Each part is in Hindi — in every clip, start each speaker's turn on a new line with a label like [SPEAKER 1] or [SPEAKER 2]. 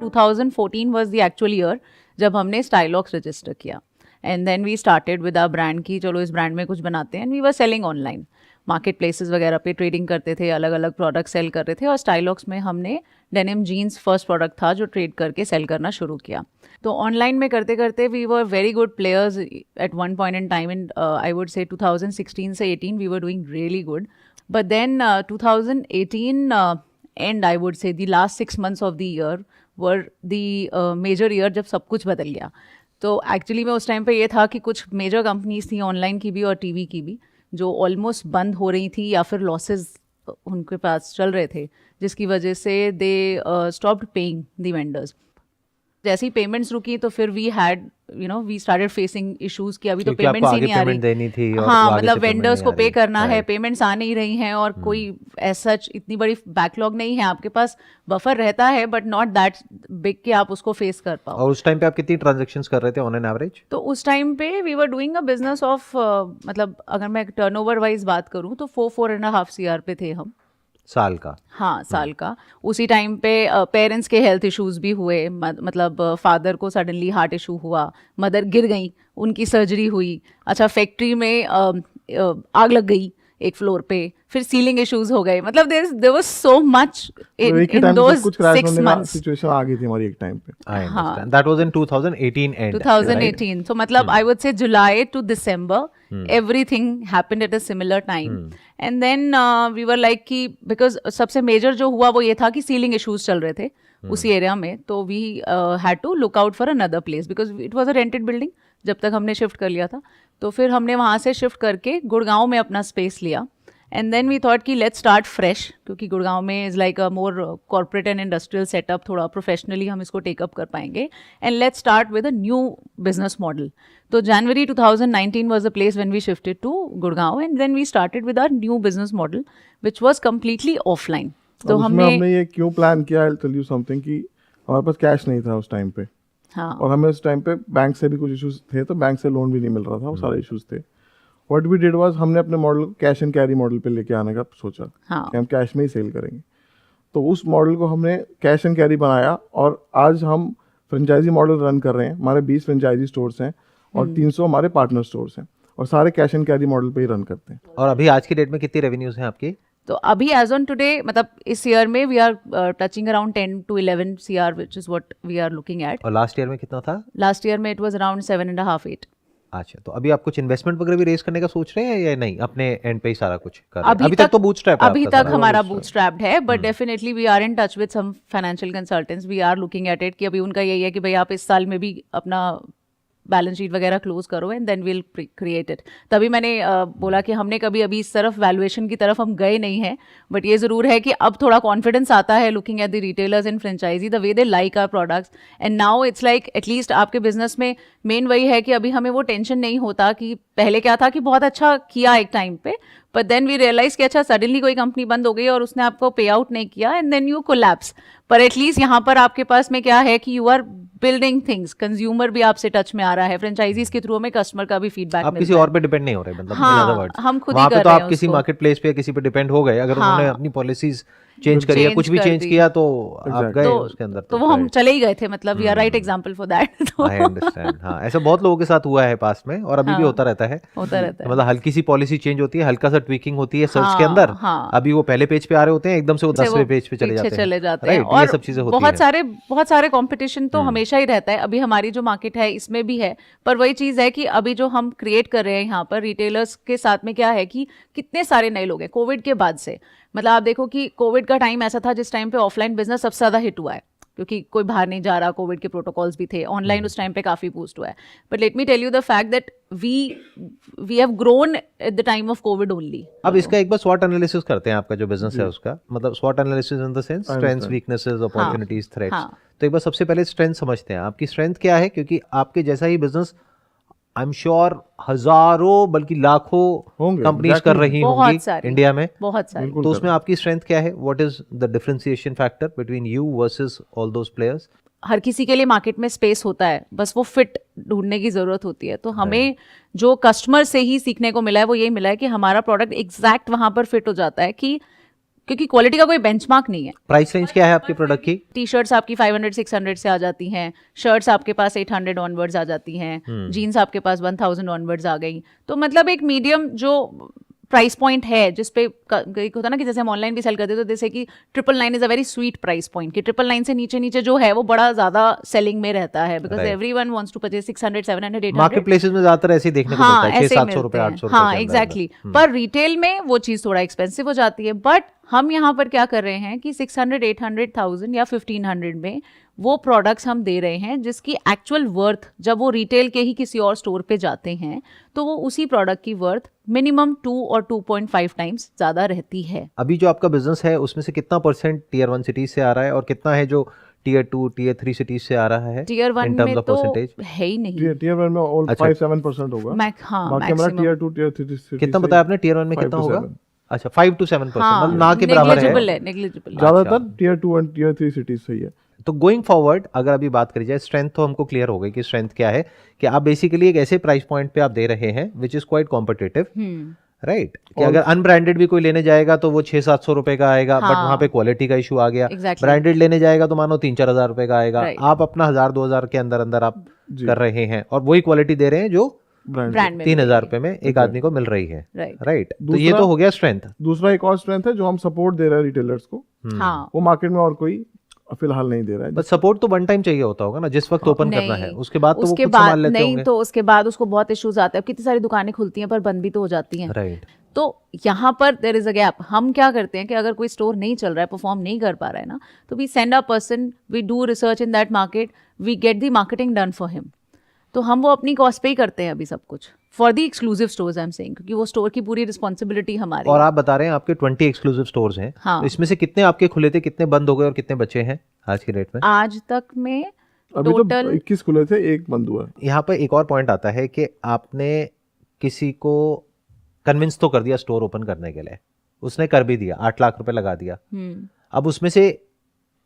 [SPEAKER 1] 2014 वाज द एक्चुअल ईयर जब हमने स्टाइलॉक्स रजिस्टर किया. And then we started with our brand की चलो इस ब्रांड में कुछ बनाते हैं. And we were selling online, marketplaces वगैरह पे ट्रेडिंग करते थे, अलग अलग प्रोडक्ट सेल कर रहे थे. और स्टाइलॉक्स में हमने डेनिम जीन्स फर्स्ट प्रोडक्ट था जो ट्रेड करके सेल करना शुरू किया. तो ऑनलाइन में करते करते we were very good players at one point in time. In I would say 2016 से 18 we were doing really good. But then 2018 and I would say the last 6 months of the year were the major year जब सब कुछ बदल गया. तो एक्चुअली में उस टाइम पे ये था कि कुछ मेजर कंपनीज थी ऑनलाइन की भी और टीवी की भी जो ऑलमोस्ट बंद हो रही थी या फिर लॉसेस उनके पास चल रहे थे, जिसकी वजह से they stopped paying the vendors. जैसे ही पेमेंट्स रुकी तो फिर we had we started facing issues कि अभी तो पेमेंट्स ही नहीं आ रही. हाँ, मतलब वेंडर्स को पे करना है, पेमेंट्स आ नहीं रही हैं और कोई ऐसा इतनी बड़ी बैकलॉग नहीं है. आपके पास बफर रहता है बट नॉट दैट बिग कि आप उसको फेस कर पाओ.
[SPEAKER 2] और उस टाइम पे आप कितनी ट्रांजैक्शंस कर रहे थे ऑन एन एवरेज?
[SPEAKER 1] तो उस टाइम पे we were doing a business of मतलब अगर मैं टर्नओवर वाइज बात करूँ तो 4.5 CR पे थे हम
[SPEAKER 2] साल का.
[SPEAKER 1] हाँ, साल का. उसी टाइम पे पेरेंट्स के हेल्थ इश्यूज भी हुए. मतलब फादर को सडनली हार्ट इशू हुआ, मदर गिर गई, उनकी सर्जरी हुई. अच्छा, फैक्ट्री में आग लग गई एक फ्लोर पे, फिर सीलिंग इश्यूज हो गए. मतलब there was so much in those 6 months.
[SPEAKER 3] Situation आ गई थी हमारी एक टाइम पे.
[SPEAKER 2] I understand. That was in 2018 and
[SPEAKER 1] 2018. So मतलब I would say July to December everything happened at a similar time. And then we were like कि because सबसे मेजर जो हुआ वो ये था कि सीलिंग इश्यूज चल रहे थे उसी एरिया में. तो we had to look out for another place because it was a rented building जब तक हमने शिफ्ट कर लिया था. तो फिर हमने वहाँ से शिफ्ट करके गुड़गांव में अपना स्पेस लिया. एंड देन वी थॉट कि लेट्स स्टार्ट फ्रेश, क्योंकि गुड़गांव में is like a more corporate and industrial setup, थोड़ा प्रोफेशनली हम इसको टेकअप कर पाएंगे. And let's start with a new business model. तो जनवरी 2019 was the place when we shifted to Gurgaon, and then we started with our new business model, which was completely offline.
[SPEAKER 3] तो हमने ये क्यों प्लान किया, I'll tell you something, कि हमारे पास कैश नहीं था उस टाइम पे.
[SPEAKER 1] हाँ.
[SPEAKER 3] और हमें उस टाइम पे बैंक से भी कुछ इश्यूज थे, तो बैंक से लोन भी नहीं मिल रहा था, वो सारे इश्यूज थे. व्हाट वी डिड वाज हमने अपने मॉडल को कैश एंड कैरी मॉडल पे लेके आने का सोचा.
[SPEAKER 1] हाँ.
[SPEAKER 3] कि हम कैश में ही सेल करेंगे. तो उस मॉडल को हमने कैश एंड कैरी बनाया और आज हम फ्रेंचाइजी मॉडल रन कर रहे हैं. हमारे 20 फ्रेंचाइजी स्टोर्स हैं और 300 हमारे पार्टनर स्टोर्स हैं और सारे कैश एंड कैरी मॉडल पे ही रन करते हैं.
[SPEAKER 2] और अभी आज की डेट में कितनी रेवेन्यूज हैं आपकी?
[SPEAKER 1] तो अभी एज ऑन टुडे मतलब इस ईयर में we are touching around 10 to 11 CR which is what we are looking at.
[SPEAKER 2] और लास्ट ईयर में कितना था?
[SPEAKER 1] लास्ट ईयर में इट वाज अराउंड 7.5-8.
[SPEAKER 2] अच्छा, तो अभी आप कुछ इन्वेस्टमेंट वगैरह भी रेज करने का सोच रहे हैं या नहीं? अपने एंड पे ही सारा कुछ कर रहे हैं? अभी तक तो बूटस्ट्रैप है.
[SPEAKER 1] अभी तक हमारा बूटस्ट्रैप्ड है, but definitely we are in touch with some financial consultants. We are looking at it कि अभी उनका यही है कि भाई आप इस साल में भी अपना बैलेंस शीट वगैरह क्लोज करो and then will create it. तभी मैंने बोला कि हमने कभी अभी इस तरफ वैल्यूएशन की तरफ हम गए नहीं हैं, बट ये ज़रूर है कि अब थोड़ा कॉन्फिडेंस आता है looking at the retailers and franchisee the way they like our products. And now it's like at least आपके बिजनेस में मेन वही है कि अभी हमें वो टेंशन नहीं होता कि पहले क्या था कि बहुत अच्छा किया एक टाइम पे, बट देन वी रियलाइज कि अच्छा सडनली कोई कंपनी बंद हो गई और उसने आपको पे आउट नहीं किया एंड देन यू कोलैप्स. पर एटलीस्ट यहाँ पर आपके पास में क्या है कि you are building things. Consumer भी आपसे टच में आ रहा है, फ्रेंचाइजीज के थ्रू हमें कस्टमर का भी फीडबैक
[SPEAKER 2] आप किसी और पे डिपेंड नहीं हो रहे. मतलब
[SPEAKER 1] हाँ, हम खुद ही कर
[SPEAKER 2] रहे हैं. तो आप किसी
[SPEAKER 1] उसको.
[SPEAKER 2] मार्केट प्लेस पे या किसी पे डिपेंड हो गए. अगर उन्होंने अपनी पॉलिसीज चेंज करी या कुछ भी चेंज किया तो आप गए उसके अंदर.
[SPEAKER 1] तो वो हम चले ही गए थे. मतलब we are right example for that.
[SPEAKER 2] I understand. हाँ, ऐसा बहुत लोगों के साथ हुआ है पास में और अभी भी होता रहता है. मतलब हल्की सी पॉलिसी चेंज होती है, हल्का सा ट्वीकिंग होती है सर्च के अंदर. अभी वो पहले पेज पे आ रहे होते हैं, एकदम से वो 10वें पेज पे चले जाते हैं.
[SPEAKER 1] और
[SPEAKER 2] ये सब चीजें होती हैं.
[SPEAKER 1] बहुत सारे कंपटीशन तो हमेशा ही रहता है. अभी हमारी जो मार्केट है इसमें भी है, पर वही चीज़ है कि अभी जो हम क्रिएट कर रहे हैं यहाँ पर रिटेलर्स के साथ में क्या है कि कितने सारे नए लोग हैं कोविड के बाद से. मतलब आप देखो कि कोविड का टाइम ऐसा था जिस टाइम पे ऑफलाइन बिजनेस सबसे ज़्यादा हिट हुआ है, क्योंकि कोई बाहर नहीं जा रहा, कोविड के प्रोटोकॉल्स भी थे. ऑनलाइन उस टाइम पे काफ़ी बूस्ट हुआ है. But let me tell you the fact that we have grown at the time of COVID only.
[SPEAKER 2] अब इसका एक बार स्वॉट एनालिसिस करते हैं आपका जो बिजनेस है उसका. मतलब स्वॉट analysis in the sense strengths, weaknesses, opportunities, threats. तो एक बार सबसे पहले स्ट्रेंथ समझते हैं. आपकी स्ट्रेंथ क्या है? क्योंकि आपके जैसा ही बिजनेस आई एम श्योर हजारों बल्कि लाखों कंपनीज कर रही होंगी इंडिया में.
[SPEAKER 1] बहुत सारी.
[SPEAKER 2] तो उसमें आपकी स्ट्रेंथ क्या है? What is the differentiation factor between you versus all those players?
[SPEAKER 1] हर किसी के लिए मार्केट में स्पेस होता है, बस वो फिट ढूंढने की जरूरत होती है. तो हमें जो कस्टमर से ही सीखने को मिला है वो यही मिला है कि हमारा प्रोडक्ट एग्जैक्ट वहां पर फिट हो जाता है कि क्योंकि क्वालिटी का कोई बेंचमार्क नहीं है।
[SPEAKER 2] प्राइस रेंज क्या है आपके प्रोडक्ट की?
[SPEAKER 1] टी शर्ट्स आपकी 500-600 से आ जाती हैं, शर्ट्स आपके पास 800 ऑनवर्ड्स आ जाती हैं, जीन्स आपके पास 1000 ऑनवर्ड्स आ गई। तो मतलब एक मीडियम जो प्राइस पॉइंट है जिसपे एक होता है ना कि जैसे हम ऑनलाइन भी सेल करते हैं तो जैसे कि 999 is a very sweet price point कि 999 से नीचे नीचे जो है वो बड़ा ज्यादा सेलिंग में रहता है because everyone wants to purchase 600 700 800
[SPEAKER 2] marketplaces में ज्यादातर ऐसे ही देखने को मिलता है 600-700 रुपए 800 रुपए
[SPEAKER 1] हाँ एग्जैक्टली। पर रिटेल में वो चीज थोड़ा एक्सपेंसिव हो जाती है। बट हम यहाँ पर क्या कर रहे हैं कि 600 800 1000 या 1500 में वो प्रोडक्ट्स हम दे रहे हैं जिसकी एक्चुअल वर्थ जब वो रिटेल के ही किसी और स्टोर पे जाते हैं तो वो उसी प्रोडक्ट की वर्थ मिनिमम 2 और 2.5 टाइम्स ज्यादा रहती है।
[SPEAKER 2] अभी जो आपका बिजनेस है उसमें से कितना परसेंट टियर 1 सिटीज से आ रहा है और कितना है जो टियर 2 टियर 3 सिटीज से आ रहा है?
[SPEAKER 1] टियर 1 में तो है ही नहीं।
[SPEAKER 3] टियर 1 में ऑल 5-7% होगा। बाकी हमारा टियर 2 टियर 3
[SPEAKER 2] कितना बताया आपने? टियर 1 में कितना होगा? अच्छा 5 to 7%, मतलब ना के बराबर है।
[SPEAKER 1] नेग्लिजिबल।
[SPEAKER 3] ज्यादातर टियर 2 और टियर 3 सिटीज सही है।
[SPEAKER 2] तो गोइंग फॉरवर्ड अगर अभी बात करी जाए, स्ट्रेंथ तो हमको क्लियर हो गई कि स्ट्रेंथ क्या है, कि आप बेसिकली एक ऐसे प्राइस पॉइंट पे आप दे रहे हैं which is quite competitive, right? कि अगर अनब्रांडेड भी कोई लेने जाएगा तो वो 600-700 रुपए का आएगा, बट वहां पे क्वालिटी का इशू आ गया। ब्रांडेड लेने जाएगा तो मानो 3-4 हजार रुपए का आएगा। आप अपना 1000-2000 के अंदर अंदर आप कर रहे हैं और वही क्वालिटी दे रहे हैं जो
[SPEAKER 1] ब्रांड में
[SPEAKER 2] 3000 रुपए में एक आदमी को मिल रही है, राइट? तो ये तो हो गया स्ट्रेंथ।
[SPEAKER 3] दूसरा एक और स्ट्रेंथ है जो हम सपोर्ट दे रहे हैं रिटेलर्स को, वो मार्केट में और कोई फिलहाल नहीं दे रहा है।
[SPEAKER 2] बट सपोर्ट तो वन टाइम चाहिए होता होगा ना, जिस वक्त ओपन करना है, उसके बाद तो वो
[SPEAKER 1] उसके
[SPEAKER 2] खुद
[SPEAKER 1] बाद
[SPEAKER 2] संभाल लेते
[SPEAKER 1] नहीं
[SPEAKER 2] होंगे।
[SPEAKER 1] तो उसके बाद उसको बहुत इश्यूज आते हैं। कितनी सारी दुकानें खुलती हैं पर बंद भी तो हो जाती हैं,
[SPEAKER 2] राइट?
[SPEAKER 1] तो यहाँ पर देयर इज अ गैप। हम क्या करते हैं कि अगर कोई स्टोर नहीं चल रहा है, परफॉर्म नहीं कर पा रहा है ना, तो we send a person, we do research in that market, we get the marketing done for him. तो हम वो अपनी कॉस्ट पे ही करते हैं अभी सब कुछ for the exclusive stores I am saying, क्योंकि वो स्टोर की पूरी रिस्पॉन्सिबिलिटी हमारी।
[SPEAKER 2] और आप बता रहे हैं आपके 20 एक्सक्लूसिव स्टोर्स हैं,
[SPEAKER 1] हाँ।
[SPEAKER 2] तो इसमें से कितने आपके खुले थे, कितने बंद हो गए और कितने बचे हैं आज की डेट में?
[SPEAKER 1] आज तक में
[SPEAKER 3] अभी
[SPEAKER 1] टोटल
[SPEAKER 3] तो 21 खुले थे, एक बंद हुआ।
[SPEAKER 2] यहाँ पर एक और पॉइंट आता है कि आपने किसी को कन्विंस तो कर दिया स्टोर ओपन करने के लिए, उसने कर भी दिया, 8 लाख रुपए लगा दिया। अब उसमें से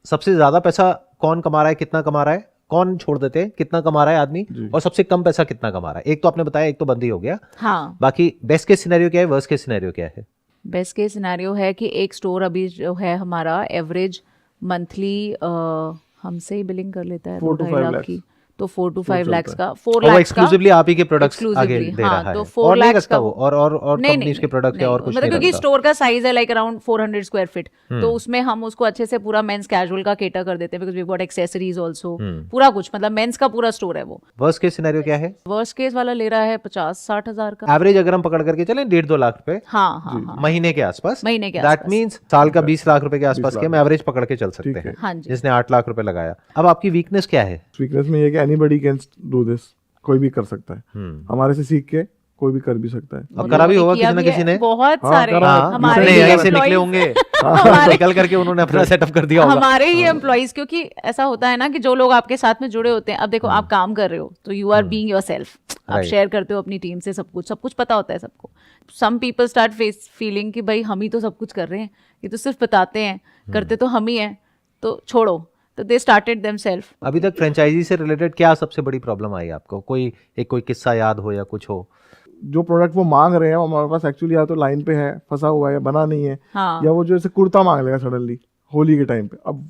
[SPEAKER 2] सबसे ज्यादा पैसा कौन कमा रहा है, कितना कमा रहा है, कौन छोड़ देते हैं, कितना कमा रहा है आदमी, और सबसे कम पैसा कितना कमा रहा है? एक तो आपने बताया, एक तो बंद ही हो गया।
[SPEAKER 1] हाँ।
[SPEAKER 2] बाकी बेस्ट केस सिनेरियो क्या है, वर्स्ट केस सिनेरियो क्या है?
[SPEAKER 1] बेस्ट केस सिनेरियो है कि एक स्टोर अभी जो है हमारा एवरेज मंथली हमसे ही बिलिंग कर लेता है
[SPEAKER 3] 4 to 5 लाख
[SPEAKER 1] की, तो 4 to 5 लाख का, 4
[SPEAKER 2] और
[SPEAKER 1] लाख
[SPEAKER 2] एक्सक्लूसिवली आप ही के प्रोडक्ट्स आगे
[SPEAKER 1] exclusively,
[SPEAKER 2] दे
[SPEAKER 1] हाँ,
[SPEAKER 2] रहा
[SPEAKER 1] तो
[SPEAKER 2] है
[SPEAKER 1] 4
[SPEAKER 2] और नहीं
[SPEAKER 1] lakhs
[SPEAKER 2] रखता
[SPEAKER 1] का
[SPEAKER 2] वो, और कंपनीज के प्रोडक्ट्स या और कुछ
[SPEAKER 1] मतलब
[SPEAKER 2] नहीं
[SPEAKER 1] क्योंकि
[SPEAKER 2] रखता।
[SPEAKER 1] स्टोर का साइज है लाइक अराउंड 400 स्क्वायर फीट, तो उसमें हम उसको अच्छे से पूरा मेंस कैजुअल का केटर कर देते हैं because we got accessories also, पूरा कुछ, मतलब मेंस का पूरा स्टोर है वो।
[SPEAKER 2] वर्स्ट केस सिनेरियो क्या है?
[SPEAKER 1] वर्स्ट केस वाला ले रहा है 50-60 हजार का
[SPEAKER 2] एवरेज अगर हम पकड़ करके चलें 1.5-2 लाख रुपए
[SPEAKER 1] हाँ
[SPEAKER 2] महीने के आसपास,
[SPEAKER 1] महीने के
[SPEAKER 2] दैट
[SPEAKER 1] आसपास।
[SPEAKER 2] मींस साल का 20 लाख रुपए के आसपास के हम एवरेज पकड़ के चल सकते हैं,
[SPEAKER 1] हाँ जी।
[SPEAKER 2] जिसने 8 लाख रुपए लगाया। अब आपकी वीकनेस क्या है?
[SPEAKER 3] वीकनेस में ये है कि एनीबॉडी कैन डू दिस, कोई भी कर सकता है, हमारे से सीख के कोई भी कर भी सकता है।
[SPEAKER 2] अब करा भी होगा किसी ना किसी ने,
[SPEAKER 1] बहुत सारे
[SPEAKER 2] हमारे
[SPEAKER 1] ही
[SPEAKER 2] यहीं से
[SPEAKER 1] employees-
[SPEAKER 2] निकले होंगे, निकल करके उन्होंने अपना सेटअप कर दिया होगा।
[SPEAKER 1] हमारे ही एम्प्लॉइज, क्योंकि ऐसा होता है ना कि जो लोग आपके साथ में जुड़े होते हैं, अब देखो आप काम कर रहे हो तो यू आर बीइंग योरसेल्फ, आप शेयर करते हो अपनी टीम से सब कुछ पता होता है सबको। सम पीपल स्टार्ट फीलिंग कि भाई हम ही तो सब कुछ कर रहे हैं, ये तो सिर्फ बताते हैं, करते तो हम ही हैं, तो छोड़ो, तो दे स्टार्टेड देमसेल्फ।
[SPEAKER 2] अभी तक फ्रेंचाइजी से रिलेटेड क्या सबसे बड़ी प्रॉब्लम आई आपको? कोई किस्सा याद हो या कुछ हो?
[SPEAKER 3] जो प्रोडक्ट वो मांग रहे हैं वो हमारे पास एक्चुअली या तो लाइन पे है, फंसा हुआ है, बना नहीं है,
[SPEAKER 1] हाँ।
[SPEAKER 3] या वो जो ऐसे कुर्ता मांग लेगा सडनली होली के टाइम पे। अब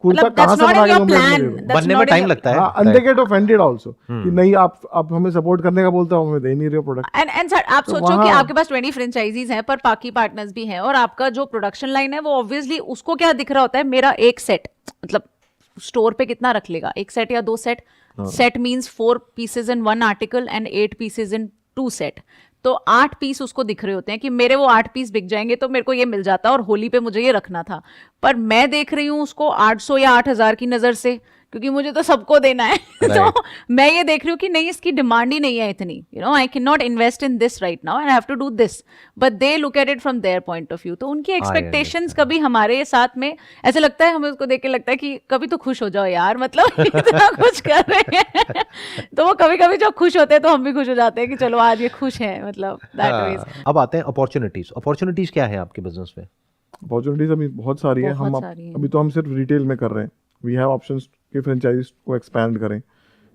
[SPEAKER 3] कुर्ता
[SPEAKER 1] मतलब
[SPEAKER 3] कहाँ
[SPEAKER 1] that's
[SPEAKER 3] से
[SPEAKER 1] not
[SPEAKER 3] बना
[SPEAKER 1] in
[SPEAKER 3] के
[SPEAKER 1] your
[SPEAKER 3] तुम
[SPEAKER 1] plan.
[SPEAKER 3] दे दो?
[SPEAKER 1] That's
[SPEAKER 2] बनने
[SPEAKER 1] not
[SPEAKER 2] में
[SPEAKER 1] in
[SPEAKER 2] टाइम
[SPEAKER 1] your-
[SPEAKER 2] लगता है।
[SPEAKER 3] हाँ, and they get offended also कि नहीं आप हमें सपोर्ट करने का बोलते हो, हमें दे नहीं रहे हो प्रोडक्ट।
[SPEAKER 1] एंड सर आप सोचो कि आपके पास 20 फ्रेंचाइजीज हैं पर बाकी पार्टनर्स भी हैं, और आपका जो प्रोडक्शन लाइन है वो ऑब्वियसली उसको क्या दिख रहा होता है, मेरा एक सेट, मतलब स्टोर पे कितना रख लेगा, एक सेट या 2 set, set means 4 pieces in 1 article and 8 pieces in 2 set, तो 8 पीस उसको दिख रहे होते हैं कि मेरे वो 8 पीस बिक जाएंगे तो मेरे को ये मिल जाता, और होली पे मुझे ये रखना था, पर मैं देख रही हूँ उसको 800 या 8000 की नजर से, क्योंकि मुझे तो सबको देना है। तो मैं ये देख रही हूँ कि नहीं, इसकी डिमांड ही नहीं है इतनी, I can not invest in this right now and have to do this, but they look at it from their point of view. तो उनकी एक्सपेक्टेशंस कभी हमारे साथ में ऐसे लगता है, हमें उसको देख के लगता है कि कभी तो खुश हो जाओ यार, मतलब इतना कुछ कर रहे हैं। तो वो कभी कभी जब खुश होते हैं तो हम भी खुश हो जाते हैं कि चलो आज ये खुश है, मतलब दैट वेज।
[SPEAKER 2] अब आते हैं अपॉर्चुनिटीज क्या है आपके बिजनेस में?
[SPEAKER 3] अपॉर्चुनिटीज अभी बहुत सारी है। हम अभी तो हम सिर्फ रिटेल में कर रहे हैं, वी हैव ऑप्शंस कि फ्रेंचाइज को एक्सपैंड करें।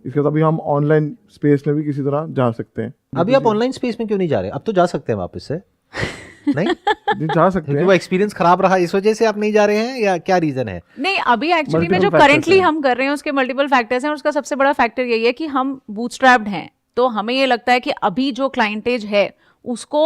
[SPEAKER 3] इसके बाद अभी हम ऑनलाइन स्पेस में भी किसी तरह जा सकते हैं।
[SPEAKER 2] अभी आप ऑनलाइन स्पेस में क्यों नहीं जा रहे? अब तो जा सकते हैं वापस से। नहीं
[SPEAKER 3] जी जा सकते
[SPEAKER 2] क्योंकि
[SPEAKER 3] हैं।
[SPEAKER 2] वो एक्सपीरियंस खराब रहा इस वजह से आप नहीं जा रहे हैं या क्या रीजन है?
[SPEAKER 1] नहीं, अभी एक्चुअली में
[SPEAKER 3] Multiple
[SPEAKER 1] जो
[SPEAKER 3] factors
[SPEAKER 1] करेंटली
[SPEAKER 3] हैं।
[SPEAKER 1] हम कर रहे हैं उसके मल्टीपल फैक्टर्स हैं और उसका सबसे बड़ा फैक्टर यही है कि हम बूटस्ट्रैप्ड हैं। तो हमें ये लगता है कि अभी जो क्लाइंटेज है उसको,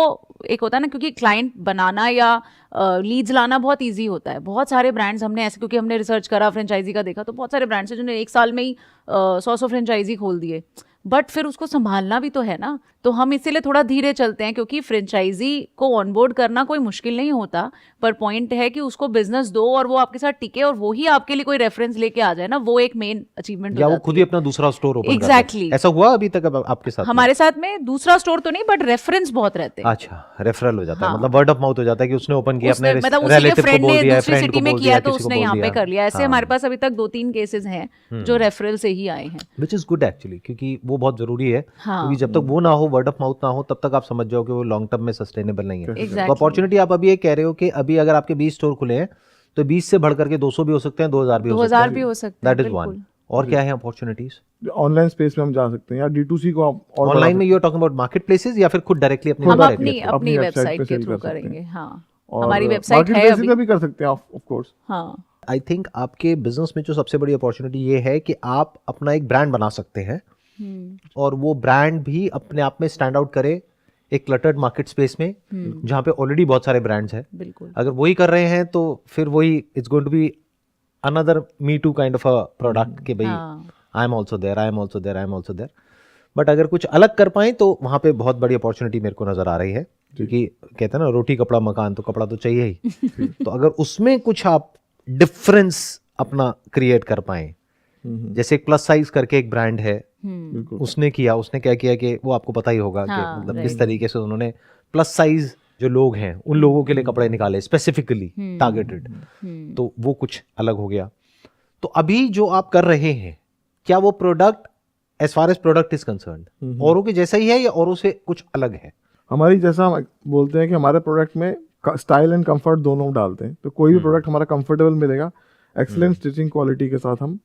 [SPEAKER 1] एक होता है ना, क्योंकि क्लाइंट बनाना या लीड्स लाना बहुत इजी होता है। बहुत सारे ब्रांड्स हमने ऐसे, क्योंकि हमने रिसर्च करा, फ्रेंचाइजी का देखा, तो बहुत सारे ब्रांड्स हैं जिन्होंने एक साल में ही 100 फ्रेंचाइजी खोल दिए, बट फिर उसको संभालना भी तो है ना। तो हम इसीलिए थोड़ा धीरे चलते हैं, क्योंकि फ्रेंचाइजी को ऑनबोर्ड करना कोई मुश्किल नहीं होता, पर पॉइंट है कि उसको बिजनेस दो और वो आपके साथ टिके और वो ही आपके लिए कोई रेफरेंस लेके आ जाए ना, वो एक मेन अचीवमेंट
[SPEAKER 2] या
[SPEAKER 1] हो
[SPEAKER 2] वो
[SPEAKER 1] जाती
[SPEAKER 2] खुद
[SPEAKER 1] है।
[SPEAKER 2] ही अपना दूसरा स्टोर ओपन कर
[SPEAKER 1] Exactly.
[SPEAKER 2] दे? ऐसा हुआ अभी तक आपके साथ में?
[SPEAKER 1] हमारे साथ में दूसरा स्टोर तो नहीं, बट रेफरेंस बहुत रहते हैं।
[SPEAKER 2] अच्छा, रेफरल हो जाता है,
[SPEAKER 1] हाँ।
[SPEAKER 2] मतलब वर्ड ऑफ माउथ हो जाता है कि उसने ओपन किया, अपने
[SPEAKER 1] मतलब उसी के
[SPEAKER 2] रिलेटिव को
[SPEAKER 1] फ्रेंड
[SPEAKER 2] बोल
[SPEAKER 1] ने
[SPEAKER 2] दिया,
[SPEAKER 1] दूसरी
[SPEAKER 2] फ्रेंड
[SPEAKER 1] सिटी
[SPEAKER 2] को
[SPEAKER 1] में
[SPEAKER 2] बोल
[SPEAKER 1] किया
[SPEAKER 2] दिया,
[SPEAKER 1] तो
[SPEAKER 2] किसी को
[SPEAKER 1] उसने
[SPEAKER 2] बोल
[SPEAKER 1] यहाँ पे
[SPEAKER 2] दिया।
[SPEAKER 1] कर लिया। ऐसे
[SPEAKER 2] हाँ।
[SPEAKER 1] हमारे पास अभी तक 2-3 केसेस हैं जो रेफरल से ही आए हैं।
[SPEAKER 2] विच इज गुड एक्चुअली, क्योंकि वो बहुत जरूरी है।
[SPEAKER 1] हाँ।
[SPEAKER 2] क्योंकि जब तक वो ना हो, वर्ड ऑफ माउथ ना हो, तब तक आप समझ जाओ कि वो लॉन्ग टर्म में सस्टेनेबल नहीं है।
[SPEAKER 1] Exactly.
[SPEAKER 2] तो अपॉर्चुनिटी आप अभी ये कह रहे हो कि अभी अगर आपके 20 स्टोर खुले हैं तो 20 से बढ़ करके 200 भी हो सकते हैं, 2000 भी हो सकते
[SPEAKER 1] 2000
[SPEAKER 2] हैं।
[SPEAKER 1] भी हो सकते हैं,
[SPEAKER 2] दैट इज वन।
[SPEAKER 1] बिल्कुल।
[SPEAKER 2] और क्या है अपॉर्चुनिटीज
[SPEAKER 3] ऑनलाइन स्पेस में हम जा सकते हैं या D2C को आप और बढ़ा
[SPEAKER 2] ऑनलाइन में?
[SPEAKER 3] सकते
[SPEAKER 2] you are talking about marketplaces या फिर खुद डायरेक्टली अपनी
[SPEAKER 1] हम
[SPEAKER 2] website
[SPEAKER 1] अपनी
[SPEAKER 2] के through?
[SPEAKER 1] अपनी
[SPEAKER 3] अपनी
[SPEAKER 1] वेबसाइट
[SPEAKER 3] website पे
[SPEAKER 1] के
[SPEAKER 3] sell
[SPEAKER 1] थ्रू
[SPEAKER 3] कर सकते
[SPEAKER 1] करेंगे।
[SPEAKER 3] हैं।
[SPEAKER 1] हाँ,
[SPEAKER 3] और
[SPEAKER 1] हमारी वेबसाइट
[SPEAKER 3] market
[SPEAKER 1] है
[SPEAKER 3] basis
[SPEAKER 1] अभी।
[SPEAKER 3] पे भी कर सकते हैं ऑफ कोर्स।
[SPEAKER 1] हाँ,
[SPEAKER 2] आई थिंक आपके बिजनेस में जो सबसे बड़ी अपॉर्चुनिटी ये है कि आप अपना एक ब्रांड बना सकते हैं और वो ब्रांड भी अपने आप में स्टैंड आउट करे एक क्लटर्ड मार्केट स्पेस में जहाँ पे ऑलरेडी बहुत सारे ब्रांड्स हैं।
[SPEAKER 1] बिल्कुल।
[SPEAKER 2] अगर वही कर रहे हैं तो फिर वही it's going to be another me too kind of a product कि भाई I am also there, I am also there, I am also there. But अगर कुछ अलग कर पाए तो वहाँ पे बहुत बड़ी अपॉर्चुनिटी मेरे को नजर आ रही है, क्योंकि कहते हैं ना रोटी कपड़ा मकान, तो कपड़ा तो चाहिए ही। तो अगर उसमें कुछ आप डिफरेंस अपना क्रिएट कर पाए, जैसे प्लस साइज करके एक ब्रांड है,
[SPEAKER 3] बिल्कुल।
[SPEAKER 2] उसने क्या किया कि वो आपको पता ही होगा कि
[SPEAKER 1] हाँ,
[SPEAKER 2] मतलब किस तरीके से उन्होंने प्लस साइज जो लोग हैं उन लोगों के लिए कपड़े निकाले स्पेसिफिकली टारगेटेड, तो वो कुछ अलग हो गया। तो अभी जो आप कर रहे हैं, क्या वो product as far as product is concerned औरों के जैसा ही है या औरों से कुछ अलग है?
[SPEAKER 3] हमारी, जैसा हम बोलते हैं कि हमारे प्रोडक्ट में स्टाइल एंड कंफर्ट दोनों डालते हैं, तो कोई भी प्रोडक्ट हमारा कंफर्टेबल मिलेगा, एक्सीलेंट स्टिचिंग क्वालिटी के साथ। हम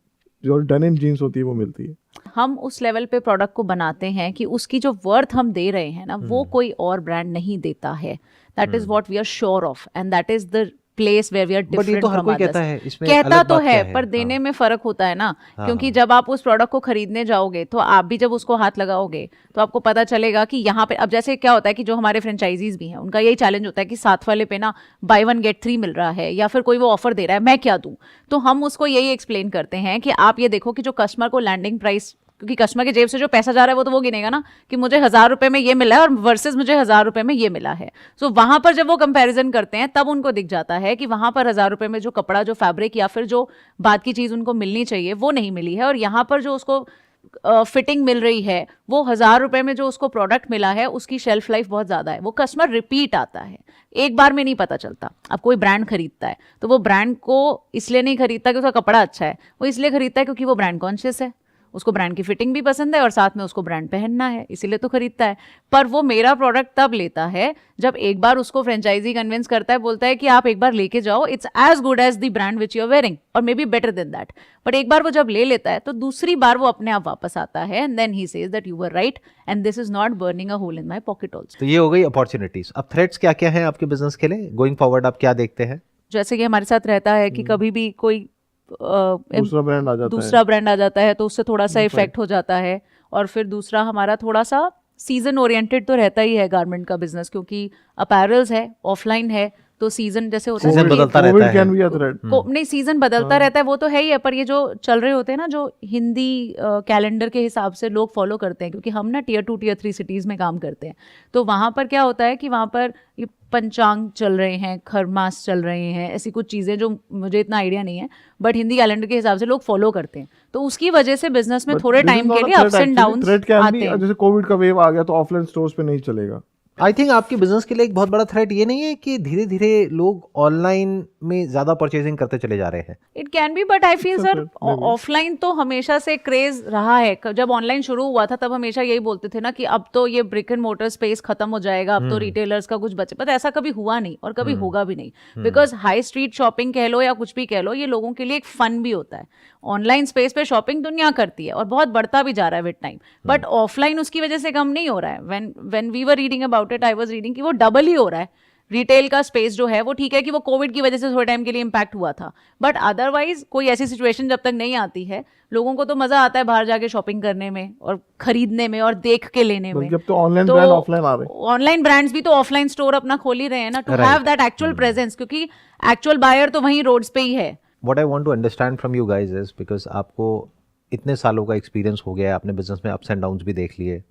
[SPEAKER 3] जो डेनिम जीन्स होती है वो मिलती है।
[SPEAKER 1] हम उस लेवल पे प्रोडक्ट को बनाते हैं कि उसकी जो वर्थ हम दे रहे हैं ना, वो कोई और ब्रांड नहीं देता है। That is what we are sure of and that is the place where we are different
[SPEAKER 2] तो हर
[SPEAKER 1] फ्रॉम
[SPEAKER 2] कोई
[SPEAKER 1] अदर्स।
[SPEAKER 2] कहता है, इसमें
[SPEAKER 1] कहता
[SPEAKER 2] अलग
[SPEAKER 1] तो
[SPEAKER 2] बात
[SPEAKER 1] है,
[SPEAKER 2] क्या है?
[SPEAKER 1] पर देने
[SPEAKER 2] हाँ।
[SPEAKER 1] में फर्क होता है ना, क्योंकि जब आप उस प्रोडक्ट को खरीदने जाओगे तो आप भी जब उसको हाथ लगाओगे तो आपको पता चलेगा कि यहाँ पे, अब जैसे क्या होता है कि जो हमारे फ्रेंचाइजीज भी हैं उनका यही चैलेंज होता है कि साथ वाले पे ना बाय 1 गेट 3 मिल रहा है या फिर कोई वो ऑफर दे रहा है, मैं क्या दूं। तो हम उसको यही एक्सप्लेन करते हैं कि आप ये देखो कि जो कस्टमर को लैंडिंग प्राइस, क्योंकि कस्टमर के जेब से जो पैसा जा रहा है वो तो वो गिनेगा ना कि मुझे 1000 रुपए में ये मिला है और वर्सेस मुझे 1000 रुपए में ये मिला है। सो वहां पर जब वो कंपैरिजन करते हैं तब उनको दिख जाता है कि वहां पर 1000 रुपए में जो कपड़ा, जो फैब्रिक या फिर जो बात की चीज उनको मिलनी चाहिए वो नहीं मिली है, और यहाँ पर जो उसको फिटिंग मिल रही है वो 1000 रुपए में जो उसको प्रोडक्ट मिला है उसकी शेल्फ लाइफ बहुत ज्यादा है। वो कस्टमर रिपीट आता है, एक बार में नहीं पता चलता। अब कोई ब्रांड खरीदता है तो वो ब्रांड को इसलिए नहीं खरीदता कि उसका कपड़ा अच्छा है, वो इसलिए खरीदता है क्योंकि वो ब्रांड कॉन्शियस है, उसको ब्रांड की फिटिंग भी पसंद है और साथ में उसको ब्रांड पहनना है, इसीलिए तो खरीदता है। पर वो मेरा प्रोडक्ट तब लेता है जब एक बार उसको फ्रेंचाइजी कन्विंस करता है, बोलता है कि आप एक बार लेके जाओ, it's as good as the brand which you are wearing और maybe better than that. But एक बार वो जब ले लेता है तो दूसरी बार वो अपने आप वापस आता है and then he says that you were right and this is not burning a hole in my pocket also.
[SPEAKER 2] तो ये हो गई अपॉर्चुनिटीज। अब थ्रेट्स क्या क्या हैं आपके बिजनेस के लिए गोइंग फॉरवर्ड? आप क्या देखते हैं?
[SPEAKER 1] जैसे कि हमारे साथ रहता है कि कभी भी कोई
[SPEAKER 3] दूसरा ब्रांड आ जाता है
[SPEAKER 1] तो उससे थोड़ा सा इफेक्ट हो जाता है। और फिर दूसरा हमारा थोड़ा सा सीजन ओरिएंटेड तो रहता ही है गारमेंट का बिजनेस, क्योंकि अपैरल्स है, ऑफलाइन है, तो सीजन जैसे होता है
[SPEAKER 2] सीजन
[SPEAKER 1] ना,
[SPEAKER 2] बदलता रहता है।
[SPEAKER 3] Can be a threat.
[SPEAKER 1] नहीं सीजन बदलता रहता है वो तो है ही है, पर ये जो चल रहे होते हैं ना, जो हिंदी कैलेंडर के हिसाब से लोग फॉलो करते हैं, क्योंकि हम ना Tier 2 Tier 3 सिटीज में काम करते हैं, तो वहाँ पर क्या होता है कि वहाँ पर ये पंचांग चल रहे हैं, खरमास चल रहे हैं, ऐसी कुछ चीज़ें जो मुझे इतना आइडिया नहीं है, बट हिंदी कैलेंडर के हिसाब से लोग फॉलो करते हैं, तो उसकी वजह से बिजनेस में थोड़े टाइम के लिए अप्स एंड डाउन्स आते हैं।
[SPEAKER 3] जैसे कोविड का वेव आ गया तो ऑफलाइन स्टोर्स पे नहीं चलेगा।
[SPEAKER 2] आई थिंक आपके बिजनेस के लिए एक बहुत बड़ा थ्रेट ये नहीं है कि धीरे धीरे लोग ऑनलाइन में ज्यादा परचेजिंग करते चले जा रहे हैं?
[SPEAKER 1] It can be, but I feel sir offline तो हमेशा से क्रेज रहा है। जब ऑनलाइन शुरू हुआ था तब हमेशा यही बोलते थे ना कि अब तो ये ब्रिक एंड मोटर स्पेस खत्म हो जाएगा, अब तो रिटेलर्स का कुछ बचे, पर ऐसा कभी हुआ नहीं और कभी होगा भी नहीं, बिकॉज हाई स्ट्रीट शॉपिंग कह लो या कुछ भी कह लो, ये लोगों के लिए एक फन भी होता है। ऑनलाइन स्पेस पे शॉपिंग दुनिया करती है और बहुत बढ़ता भी जा रहा है विद टाइम, बट ऑफलाइन उसकी वजह से कम नहीं हो रहा है। When we were reading about it, I was reading कि वो डबल ही हो रहा है। रिटेल का स्पेस जो है वो ठीक है कि वो कोविड की वजह से थोड़े टाइम के लिए इम्पैक्ट हुआ था, बट अदरवाइज कोई ऐसी सिचुएशन जब तक नहीं आती है, लोगों को तो मजा आता है बाहर जाके शॉपिंग करने में और खरीदने में और देख के लेने में।
[SPEAKER 3] जब तो ऑनलाइन ब्रांड ऑफलाइन आ रहे हैं,
[SPEAKER 1] ऑनलाइन ब्रांड्स भी तो ऑफलाइन स्टोर अपना खोल ही रहे हैं ना, to have that actual presence, क्योंकि एक्चुअल बायर तो वहीं रोड्स पे ही है।
[SPEAKER 2] What I want to understand from you guys is, because आपको इतने सालों का एक्सपीरियंस हो गया है, आपने बिजनेस में अप्स एंड डाउन्स भी देख लिए।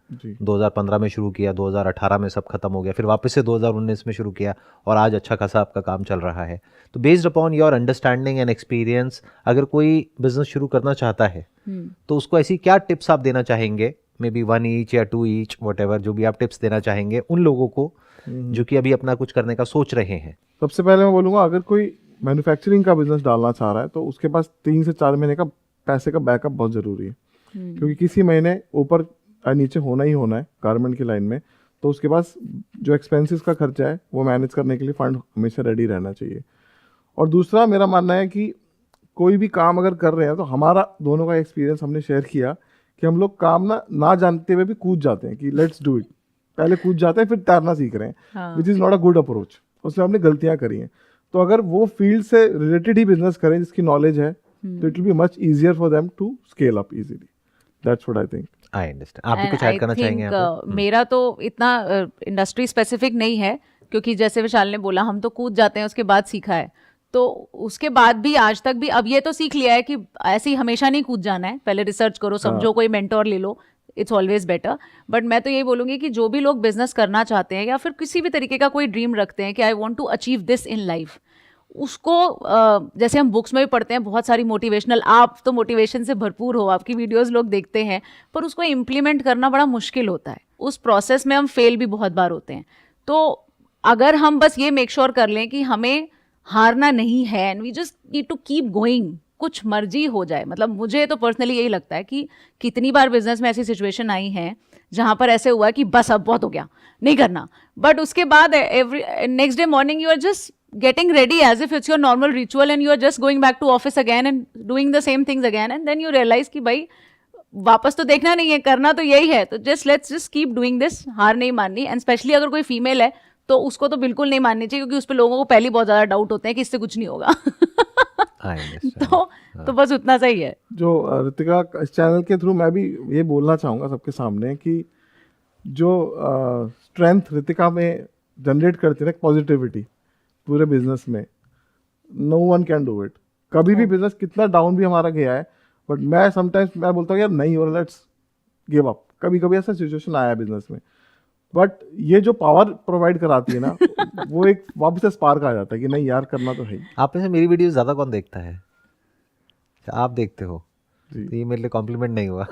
[SPEAKER 2] 2015 में शुरू किया, 2018 में सब खत्म हो गया, फिर वापस से 2019 में शुरू किया और आज अच्छा खासा आपका काम चल रहा है। तो based upon your understanding and experience, अगर कोई बिजनेस शुरू करना चाहता है तो उसको ऐसी क्या टिप्स आप देना चाहेंगे, मे बी 1 ईच या 2 ईच, व्हाटएवर, जो भी आप टिप्स देना चाहेंगे उन लोगों को जो कि अभी अपना कुछ करने का सोच रहे हैं?
[SPEAKER 3] सबसे पहले मैं बोलूँगा, अगर कोई मैन्युफैक्चरिंग का बिजनेस डालना चाह रहा है तो उसके पास 3 से 4 महीने का पैसे का बैकअप बहुत ज़रूरी है, क्योंकि किसी महीने ऊपर या नीचे होना ही होना है गारमेंट की लाइन में। तो उसके पास जो एक्सपेंसेस का खर्चा है वो मैनेज करने के लिए फंड हमेशा रेडी रहना चाहिए। और दूसरा मेरा मानना है कि कोई भी काम अगर कर रहे हैं तो हमारा दोनों का एक्सपीरियंस हमने शेयर किया कि हम लोग काम ना जानते हुए भी कूद जाते हैं कि लेट्स डू इट, पहले कूद जाते हैं फिर तैरना सीख रहे हैं, which is not a good approach. उसमें हमने गलतियाँ करी हैं। तो अगर वो फील्ड से रिलेटेड ही बिजनेस करें जिसकी नॉलेज है, तो it will be much easier for them to scale up easily. That's what I think.
[SPEAKER 2] I understand. आप भी कुछ ऐड करना चाहेंगे यहाँ पे?
[SPEAKER 1] मेरा तो इतना इंडस्ट्री स्पेसिफिक नहीं है, क्योंकि जैसे विशाल ने बोला हम तो कूद जाते हैं, उसके बाद सीखा है। तो उसके बाद भी आज तक भी अब ये तो सीख लिया है कि ऐसे ही हमेशा नहीं कूद जाना है, पहले रिसर्च करो, समझो, कोई मेंटोर ले लो, इट्स ऑलवेज बेटर। बट मैं तो यही बोलूँगी कि जो भी लोग बिजनेस करना चाहते हैं या फिर किसी भी तरीके का कोई ड्रीम रखते हैं कि I want to achieve this in life, उसको जैसे हम बुक्स में भी पढ़ते हैं बहुत सारी मोटिवेशनल, आप तो मोटिवेशन से भरपूर हो, आपकी वीडियोस लोग देखते हैं, पर उसको इम्प्लीमेंट करना बड़ा मुश्किल होता है। उस प्रोसेस में हम फेल भी बहुत बार होते हैं। तो अगर हम बस ये मेक श्योर कर लें कि हमें हारना नहीं है and we just need to keep going, कुछ मर्जी हो जाए। मतलब मुझे तो पर्सनली यही लगता है कि कितनी बार बिजनेस में ऐसी सिचुएशन आई है जहाँ पर ऐसे हुआ कि बस अब बहुत हो गया, नहीं करना, बट उसके बाद next day morning you are just getting ready as if it's your normal ritual and you are just going back to office again and doing the same things again, and then you realize कि भाई वापस तो देखना नहीं है, करना तो यही है, तो let's just keep doing this, हार नहीं माननी। एंड स्पेशली अगर कोई फीमेल है तो उसको तो बिल्कुल नहीं माननी चाहिए, क्योंकि उस पर लोगों को पहले बहुत ज़्यादा डाउट होते हैं कि इससे कुछ नहीं होगा। तो बस उतना सही है। जो
[SPEAKER 3] ऋतिका, इस चैनल के थ्रू मैं भी ये बोलना चाहूँगा सबके सामने कि जो स्ट्रेंथ ऋतिका में जनरेट करती है ना, पॉजिटिविटी पूरे बिजनेस में, no one can do it. कभी भी बिजनेस कितना डाउन भी हमारा गया है, बट मैं समटाइम्स मैं बोलता हूँ यार नहीं हो रहा, लेट्स गिव अप। कभी कभी ऐसा सिचुएशन आया है बिजनेस में, बट ये जो पावर प्रोवाइड कराती है ना वो एक वापस से स्पार्क आ जाता है कि नहीं यार करना तो है।
[SPEAKER 2] आप में से मेरी वीडियो ज़्यादा कौन देखता है? आप देखते हो, तो ये मेरे लिए कॉम्प्लीमेंट नहीं हुआ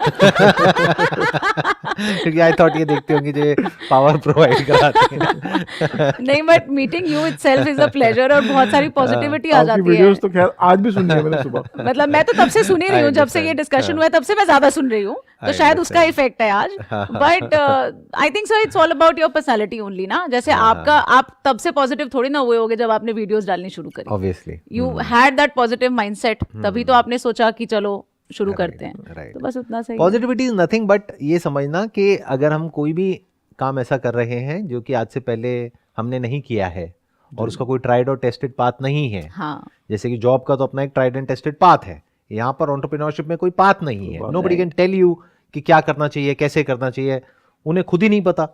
[SPEAKER 2] क्योंकि आई थॉट ये देखते होंगे जो पावर प्रोवाइड कराते हैं।
[SPEAKER 1] नहीं, but meeting you itself is a pleasure और बहुत सारी पॉजिटिविटी आ जाती है।
[SPEAKER 3] वीडियोस तो खैर आज भी सुनी है मैंने सुबह।
[SPEAKER 1] मतलब मैं तो तब से सुन ही रही हूँ, जब से ये डिस्कशन हुआ है तब से मैं ज्यादा सुन रही हूँ, तो शायद उसका इफेक्ट है आज। But I think so it's all about your personality only ना। जैसे आपका, आप तब से पॉजिटिव थोड़ी ना हुए होगे जब आपने वीडियोस डालनी शुरू करी।
[SPEAKER 2] Obviously
[SPEAKER 1] you had that positive mindset, तभी तो आपने सोचा कि चलो शुरू करते हैं। तो बस उतना सही।
[SPEAKER 2] पॉजिटिविटी इज नथिंग बट ये समझना कि अगर हम कोई भी काम ऐसा कर रहे हैं जो कि आज से पहले हमने नहीं किया है और उसका कोई ट्राइड और टेस्टेड पाथ नहीं है,
[SPEAKER 1] हाँ,
[SPEAKER 2] जैसे कि जॉब का तो अपना एक ट्राइड एंड टेस्टेड पाथ है, यहाँ पर एंटरप्रेन्योरशिप में कोई पाथ नहीं है। नोबडी कैन टेल यू कि क्या करना चाहिए, कैसे करना चाहिए, उन्हें खुद ही नहीं पता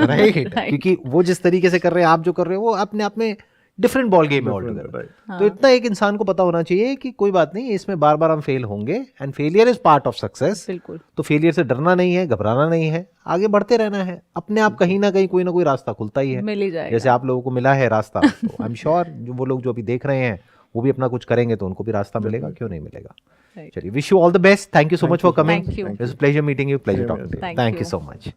[SPEAKER 2] राइट क्योंकि वो जिस तरीके से कर रहे हैं, आप जो कर रहे हो वो अपने आप में डिफरेंट बॉल गेम है ऑलटुगेदर। तो इतना एक इंसान को पता होना चाहिए कि कोई बात नहीं, इसमें बार बार हम फेल होंगे and failure is part of success.
[SPEAKER 1] बिल्कुल।
[SPEAKER 2] तो फेलियर से डरना नहीं है, घबराना नहीं है, आगे बढ़ते रहना है। अपने आप कहीं ना कहीं कोई ना कोई रास्ता खुलता ही है,
[SPEAKER 1] मिल ही जाएगा।
[SPEAKER 2] जैसे आप लोगों को मिला है रास्ता, तो आई एम श्योर जो वो लोग जो अभी देख रहे हैं वो भी अपना कुछ करेंगे तो उनको भी रास्ता मिलेगा, क्यों नहीं मिलेगा। चलिए, wish you all the best, thank you so much for coming, it's a pleasure meeting you, pleasure talking to you, thank you so much.